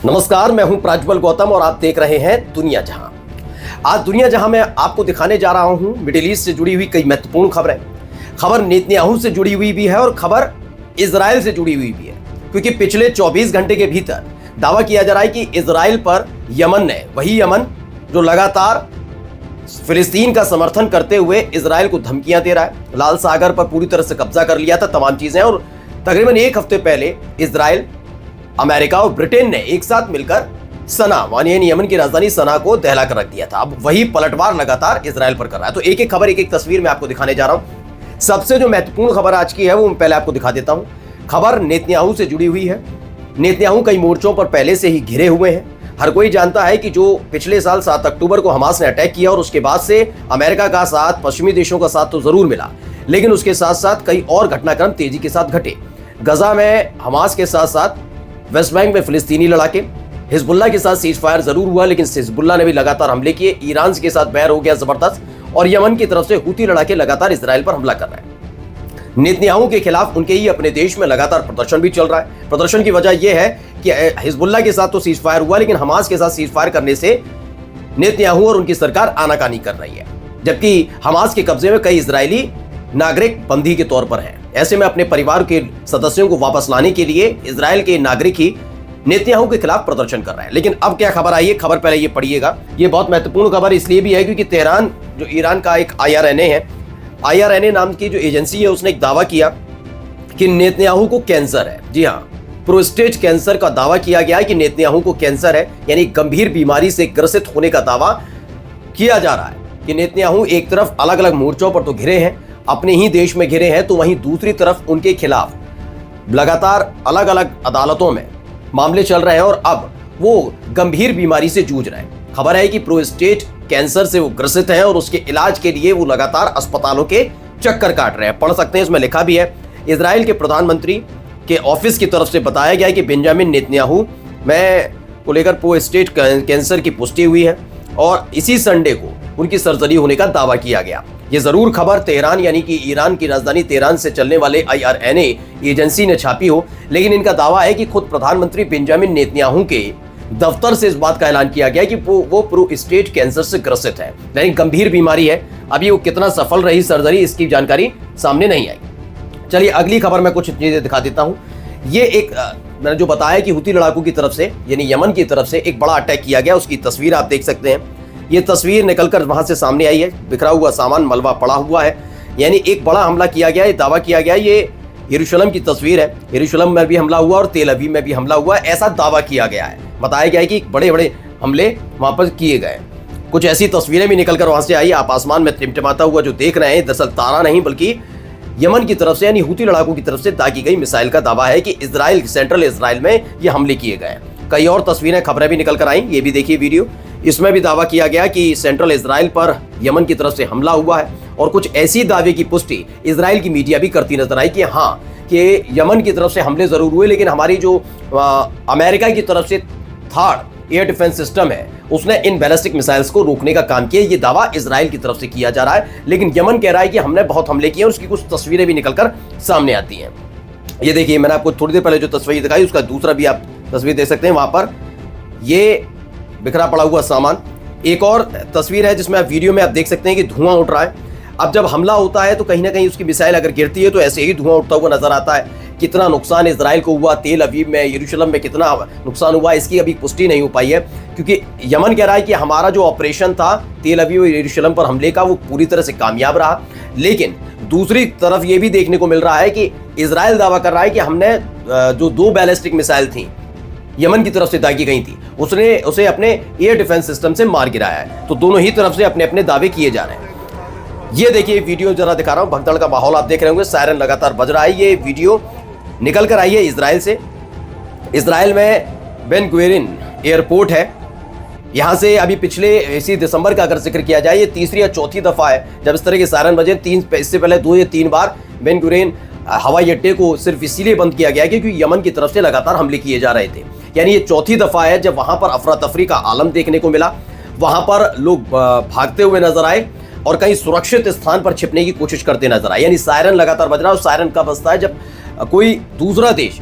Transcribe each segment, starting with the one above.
नमस्कार, मैं हूं प्राज्वल गौतम और आप देख रहे हैं दुनिया जहां। आज दुनिया जहां में आपको दिखाने जा रहा हूं मिडिल ईस्ट से जुड़ी हुई कई महत्वपूर्ण खबरें। खबर नेतन्याहू से जुड़ी हुई भी है और खबर इजराइल से जुड़ी हुई भी है, क्योंकि पिछले 24 घंटे के भीतर दावा किया जा रहा है कि इजराइल पर यमन ने, वही यमन जो लगातार फिलिस्तीन का समर्थन करते हुए इजराइल को धमकियां दे रहा है, लाल सागर पर पूरी तरह से कब्जा कर लिया था, तमाम चीजें। और तकरीबन एक हफ्ते पहले इजराइल, अमेरिका और ब्रिटेन ने एक साथ मिलकर सना, यानी यमन की राजधानी सना को दहला कर रख दिया था। अब वही पलटवार लगातार इजराइल पर कर रहा है। तो एक एक खबर, एक एक तस्वीर में आपको दिखाने जा रहा हूं। सबसे जो महत्वपूर्ण खबर आज की है वो मैं पहले आपको दिखा देता हूं। खबर नेतन्याहू से जुड़ी हुई है। नेतन्याहू कई मोर्चों पर पहले से ही घिरे हुए हैं। हर कोई जानता है कि जो पिछले साल 7 अक्टूबर को हमास ने अटैक किया और उसके बाद से अमेरिका का साथ, पश्चिमी देशों का साथ तो जरूर मिला, लेकिन उसके साथ साथ कई और घटनाक्रम तेजी के साथ घटे। गजा में हमास के साथ साथ वेस्ट बैंक में फिलिस्तीनी लड़ाके, हिजबुल्लाह के साथ सीज फायर जरूर हुआ, लेकिन हिजबुल्लाह ने भी लगातार हमले किए। ईरान के साथ बैर हो गया जबरदस्त, और यमन की तरफ से हुती लड़ाके लगातार इजराइल पर हमला कर रहे हैं। नेतन्याहू के खिलाफ उनके ही अपने देश में लगातार प्रदर्शन भी चल रहा है। प्रदर्शन की वजह यह है कि हिजबुल्लाह के साथ तो सीज फायर हुआ, लेकिन हमास के साथ सीज फायर करने से नेतन्याहू और उनकी सरकार आनाकानी कर रही है, जबकि हमास के कब्जे में कई इजरायली नागरिक बंदी के तौर पर हैं। ऐसे में अपने परिवार के सदस्यों को वापस लाने के लिए इजराइल के नागरिक ही नेतन्याहू के खिलाफ प्रदर्शन कर रहे हैं। लेकिन अब क्या खबर आई है, खबर पहले ये पढ़िएगा। ये बहुत महत्वपूर्ण खबर इसलिए भी है क्योंकि तेहरान, जो ईरान का एक IRNA है, IRNA नाम की जो एजेंसी है, उसने एक दावा किया कि नेतन्याहू को कैंसर है। जी हाँ, प्रोस्टेट कैंसर का दावा किया गया है कि नेतन्याहू को कैंसर है, यानी गंभीर बीमारी से ग्रसित होने का दावा किया जा रहा है। कि नेतन्याहू एक तरफ अलग अलग मोर्चों पर तो घिरे हैं, अपने ही देश में घिरे हैं, तो वहीं दूसरी तरफ उनके खिलाफ लगातार अलग अलग अदालतों में मामले चल रहे हैं और अब वो गंभीर बीमारी से जूझ रहे हैं। खबर है कि प्रोस्टेट कैंसर से वो ग्रसित हैं और उसके इलाज के लिए वो लगातार अस्पतालों के चक्कर काट रहे हैं। पढ़ सकते हैं, इसमें लिखा भी है। इजराइल के प्रधानमंत्री के ऑफिस की तरफ से बताया गया है कि बेंजामिन नेतन्याहू में को लेकर प्रोस्टेट कैंसर की पुष्टि हुई है और इसी संडे को उनकी सर्जरी होने का दावा किया गया। ये जरूर खबर तेहरान, यानी कि ईरान की राजधानी तेहरान से चलने वाले IRNA एजेंसी ने छापी हो, लेकिन इनका दावा है कि खुद प्रधानमंत्री बेंजामिन नेतन्याहू के दफ्तर से इस बात का ऐलान किया गया कि वो प्रोस्टेट कैंसर से ग्रसित है, यानी गंभीर बीमारी है। अभी वो कितना सफल रही सर्जरी, इसकी जानकारी सामने नहीं आई। चलिए अगली खबर में कुछ चीजें दिखा देता हूँ। ये एक मैंने जो बताया कि हुती लड़ाकू की तरफ से, यानी यमन की तरफ से एक बड़ा अटैक किया गया, उसकी तस्वीर आप देख सकते हैं। ये तस्वीर निकलकर वहां से सामने आई है। बिखरा हुआ सामान, मलबा पड़ा हुआ है, यानी एक बड़ा हमला किया गया है, दावा किया गया है। ये यरूशलेम की तस्वीर है। यरूशलेम में भी हमला हुआ और तेल अवीव में भी हमला हुआ, ऐसा दावा किया गया है। बताया गया है कि बड़े बड़े हमले वहां पर किए गए। कुछ ऐसी तस्वीरें भी निकलकर वहां से आई। आप आसमान में टिमटिमाता हुआ जो देख रहे हैं, दरअसल तारा नहीं बल्कि यमन की तरफ से, यानी हुती लड़ाकू की तरफ से दागी गई मिसाइल का दावा है कि इजराइल, सेंट्रल इजराइल में ये हमले किए गए। कई और तस्वीरें, खबरें भी निकल कर आई, ये भी देखिए वीडियो। इसमें भी दावा किया गया कि सेंट्रल इजराइल पर यमन की तरफ से हमला हुआ है और कुछ ऐसी दावे की पुष्टि इजराइल की मीडिया भी करती नजर आई कि हाँ, कि यमन की तरफ से हमले जरूर हुए, लेकिन हमारी जो अमेरिका की तरफ से थर्ड एयर डिफेंस सिस्टम है, उसने इन बैलिस्टिक मिसाइल्स को रोकने का काम किया। ये दावा इजराइल की तरफ से किया जा रहा है, लेकिन यमन कह रहा है कि हमने बहुत हमले किए और उसकी कुछ तस्वीरें भी निकलकर सामने आती हैं। ये देखिए, मैंने आपको थोड़ी देर पहले जो तस्वीर दिखाई, उसका दूसरा भी आप तस्वीर देख सकते हैं। वहां पर ये बिखरा पड़ा हुआ सामान। एक और तस्वीर है जिसमें आप वीडियो में आप देख सकते हैं कि धुआं उठ रहा है। अब जब हमला होता है तो कहीं ना कहीं उसकी मिसाइल अगर गिरती है तो ऐसे ही धुआं उठता हुआ नजर आता है। कितना नुकसान इजराइल को हुआ, तेल अवीव में, यरूशलेम में कितना नुकसान हुआ, इसकी अभी पुष्टि नहीं हो पाई है, क्योंकि यमन कह रहा है कि हमारा जो ऑपरेशन था तेल अवीव और यरूशलेम पर हमले का, वो पूरी तरह से कामयाब रहा। लेकिन दूसरी तरफ ये भी देखने को मिल रहा है कि इजराइल दावा कर रहा है कि हमने जो 2 बैलिस्टिक मिसाइल थी यमन की तरफ से दागी गई थी, उसने उसे अपने एयर डिफेंस सिस्टम से मार गिराया है। तो दोनों ही तरफ से अपने अपने दावे किए जा रहे हैं। ये देखिए वीडियो जरा दिखा रहा हूं, भगदड़ का माहौल आप देख रहे होंगे, सायरन लगातार बज रहा है। ये वीडियो निकल कर आई है इजराइल से। इजराइल में बेन गुरियन एयरपोर्ट है। यहां से अभी पिछले इसी दिसंबर का अगर जिक्र किया जाए, ये तीसरी या चौथी दफा है जब इस तरह के सायरन बजे। इससे पहले 2 या 3 बार बेन गुरियन हवाई अड्डे को सिर्फ इसीलिए बंद किया गया क्योंकि यमन की तरफ से लगातार हमले किए जा रहे थे। यानी ये चौथी दफा है जब वहां पर अफरा तफरी का आलम देखने को मिला। वहां पर लोग भागते हुए नजर आए और कहीं सुरक्षित स्थान पर छिपने की कोशिश करते नजर आए। यानी सायरन लगातार बज रहा है। और सायरन कब बजता है? जब कोई दूसरा देश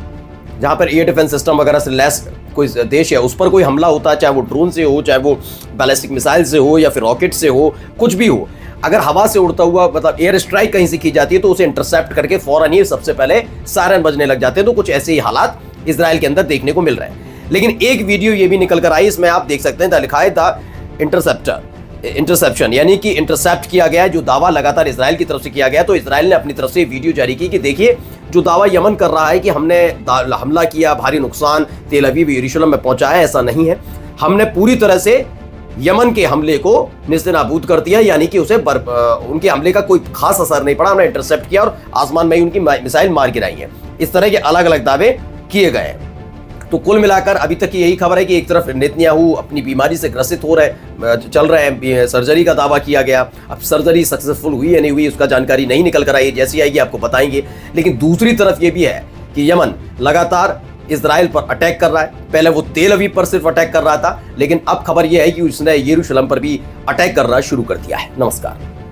जहां पर एयर डिफेंस सिस्टम वगैरह से लैस कोई देश है उस पर कोई हमला होता है, चाहे वो ड्रोन से हो, चाहे वो बैलिस्टिक मिसाइल से हो या फिर रॉकेट से हो, कुछ भी हो, अगर हवा से उड़ता हुआ मतलब एयर स्ट्राइक कहीं से की जाती है तो उसे इंटरसेप्ट करके फौरन ही सबसे पहले सायरन बजने लग जाते हैं। तो कुछ ऐसे ही हालात इजराइल के अंदर देखने को मिल रहे हैं। लेकिन एक वीडियो ये भी निकल कर आई, इसमें आप देख सकते हैं लिखा है था इंटरसेप्शन, यानी कि इंटरसेप्ट किया गया है, जो दावा लगातार इजराइल की तरफ से किया गया। तो इजराइल ने अपनी तरफ से वीडियो जारी की कि देखिए जो दावा यमन कर रहा है कि हमने हमला किया, भारी नुकसान तेल अवीव यरूशलेम में पहुंचा है, ऐसा नहीं है। हमने पूरी तरह से यमन के हमले को नेस्तनाबूद कर दिया, यानी कि उसे उनके हमले का कोई खास असर नहीं पड़ा। हमने इंटरसेप्ट किया और आसमान में ही उनकी मिसाइल मार गिराई है। इस तरह के अलग अलग दावे किए गए हैं। तो कुल मिलाकर अभी तक की यही खबर है कि एक तरफ नेतन्याहू अपनी बीमारी से ग्रसित हो रहे चल रहे हैं, सर्जरी का दावा किया गया। अब सर्जरी सक्सेसफुल हुई या नहीं हुई उसका जानकारी नहीं निकल कर आई, जैसी आएगी आपको बताएंगे। लेकिन दूसरी तरफ ये भी है कि यमन लगातार इजराइल पर अटैक कर रहा है। पहले वो तेल अवीव पर सिर्फ अटैक कर रहा था, लेकिन अब खबर यह है कि उसने यरूशलेम पर भी अटैक करना शुरू कर दिया है। नमस्कार।